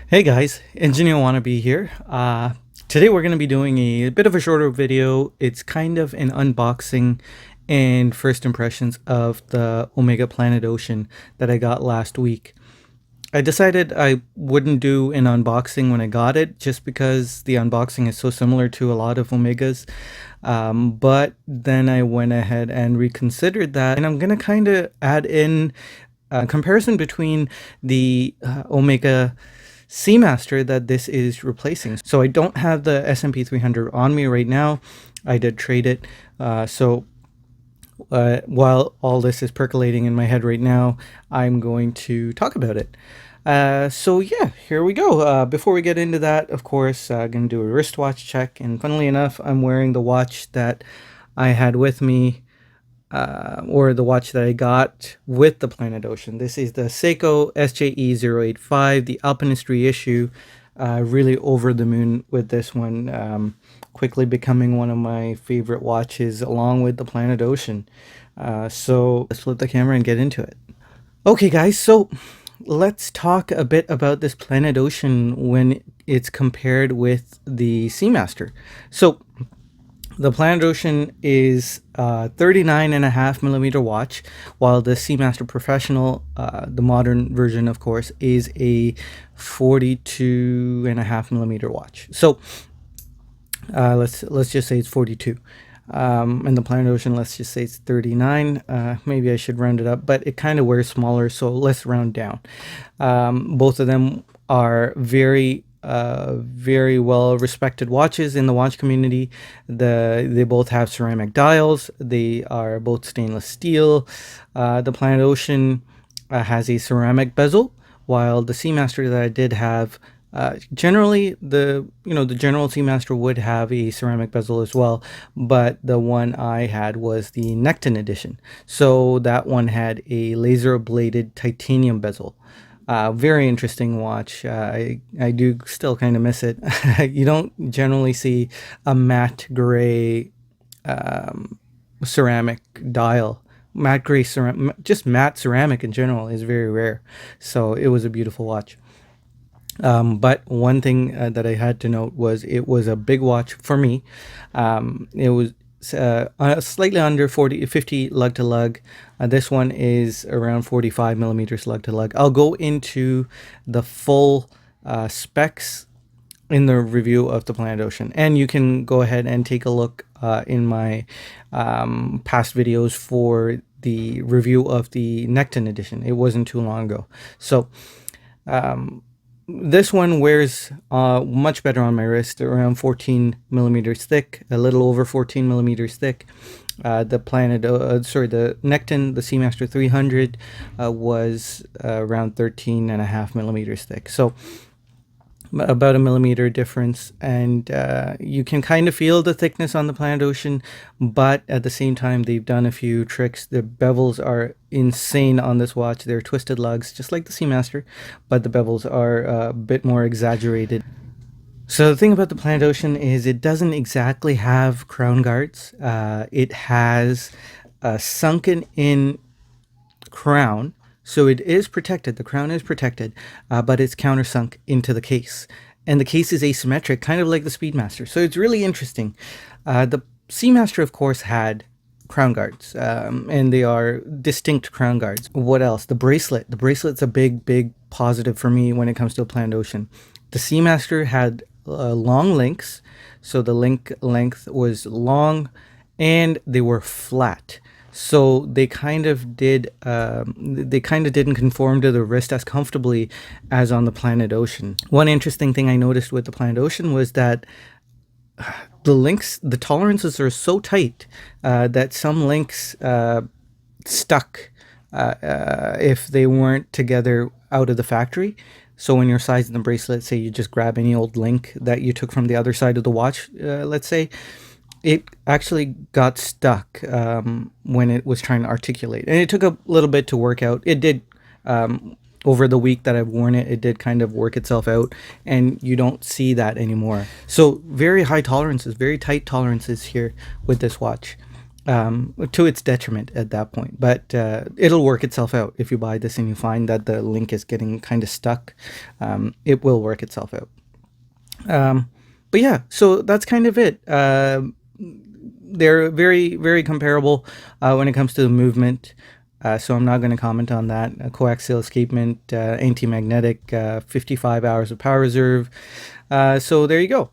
Hey guys, Engineer Wannabe here. Today we're going to be doing a bit of a shorter video. It's kind of an unboxing and first impressions of the Omega Planet Ocean that I got last week. I decided I wouldn't do an unboxing when I got it just because the unboxing is so similar to a lot of Omegas. But then I went ahead and reconsidered that, and I'm going to kind of add in a comparison between the Omega Seamaster that this is replacing. So I don't have the S&P 300 on me right now. I did trade it. While all this is percolating in my head right now, I'm going to talk about it. So yeah, here we go. Before we get into that, of course, I'm going to do a wristwatch check. And funnily enough, I'm wearing the watch that I had with me, or the watch that I got with the Planet Ocean. This is the Seiko SJE085, the Alpinist reissue. Really over the moon with this one, quickly becoming one of my favorite watches along with the Planet Ocean. So let's flip the camera and get into it. Okay guys, so let's talk a bit about this Planet Ocean when it's compared with the Seamaster. So the Planet Ocean is a 39.5mm watch, while the Seamaster Professional, the modern version, of course, is a 42.5mm watch. So let's just say it's 42. And the Planet Ocean, let's just say it's 39. Maybe I should round it up, but it kind of wears smaller, so let's round down. Both of them are very well respected watches in the watch community. They both have ceramic dials. They are both stainless steel. The Planet Ocean has a ceramic bezel, while the Seamaster that I did have, generally the general Seamaster would have a ceramic bezel as well, but the one I had was the Necton edition. So that one had a laser bladed titanium bezel. Very interesting watch. I do still kind of miss it. You don't generally see a matte gray ceramic dial. Matte gray ceramic, just matte ceramic in general is very rare. So it was a beautiful watch. But one thing that I had to note was it was a big watch for me. It was slightly under 50 lug to lug. This one is around 45mm lug to lug. I'll go into the full specs in the review of the Planet Ocean, and you can go ahead and take a look in my past videos for the review of the Necton edition. It wasn't too long ago. So this one wears much better on my wrist, around 14mm thick, a little over 14mm thick. The the Necton, the Seamaster 300, was around 13.5mm thick. So about a millimeter difference, and you can kind of feel the thickness on the Planet Ocean, but at the same time they've done a few tricks. The bevels are insane on this watch. They're twisted lugs just like the Seamaster, but the bevels are a bit more exaggerated. So the thing about the Planet Ocean is it doesn't exactly have crown guards. It has a sunken in crown. So it is protected, the crown is protected, but it's countersunk into the case. And the case is asymmetric, kind of like the Speedmaster. So it's really interesting. The Seamaster, of course, had crown guards, and they are distinct crown guards. What else? The bracelet. The bracelet's a big positive for me when it comes to a Planet Ocean. The Seamaster had long links, so the link length was long, and they were flat. So they kind of didn't conform to the wrist as comfortably as on the Planet Ocean. One interesting thing I noticed with the Planet Ocean was that the links, the tolerances are so tight that some links stuck if they weren't together out of the factory. So when you're sizing the bracelet, say you just grab any old link that you took from the other side of the watch, let's say, it actually got stuck when it was trying to articulate. And it took a little bit to work out. It did, over the week that I've worn it, it did kind of work itself out, and you don't see that anymore. So very high tolerances, very tight tolerances here with this watch. to its detriment at that point. But it'll work itself out. If you buy this and you find that the link is getting kind of stuck, it will work itself out. But yeah, so that's kind of it. They're very, very comparable when it comes to the movement. So I'm not going to comment on that. Coaxial escapement, anti-magnetic, 55 hours of power reserve. So there you go.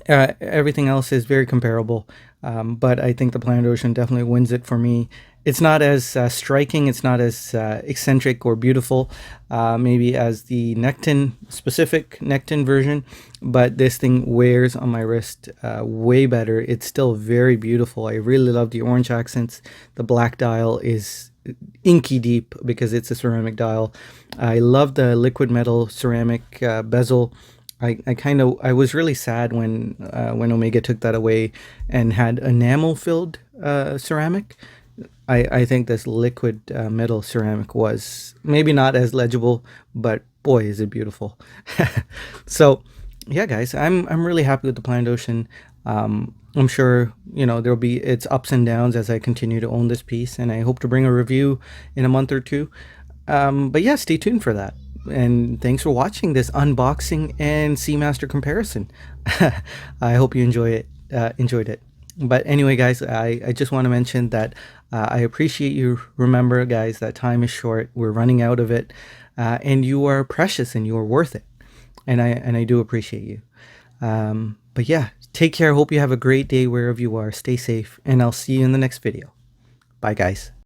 Everything else is very comparable, but I think the Planet Ocean definitely wins it for me. It's not as striking, it's not as eccentric or beautiful, maybe as the specific Necton version, but this thing wears on my wrist way better. It's still very beautiful. I really love the orange accents. The black dial is inky deep because it's a ceramic dial. I love the liquid metal ceramic bezel. I was really sad when Omega took that away and had enamel filled ceramic. I think this liquid metal ceramic was maybe not as legible, but boy is it beautiful. So yeah, guys, I'm really happy with the Planet Ocean. I'm sure there'll be its ups and downs as I continue to own this piece, and I hope to bring a review in a month or two. But yeah, stay tuned for that. And thanks for watching this unboxing and Seamaster comparison. I hope you enjoyed it. But anyway, guys, I just want to mention that I appreciate you. Remember, guys, that time is short. We're running out of it, and you are precious and you are worth it. And I do appreciate you. But yeah, take care. Hope you have a great day wherever you are. Stay safe, and I'll see you in the next video. Bye, guys.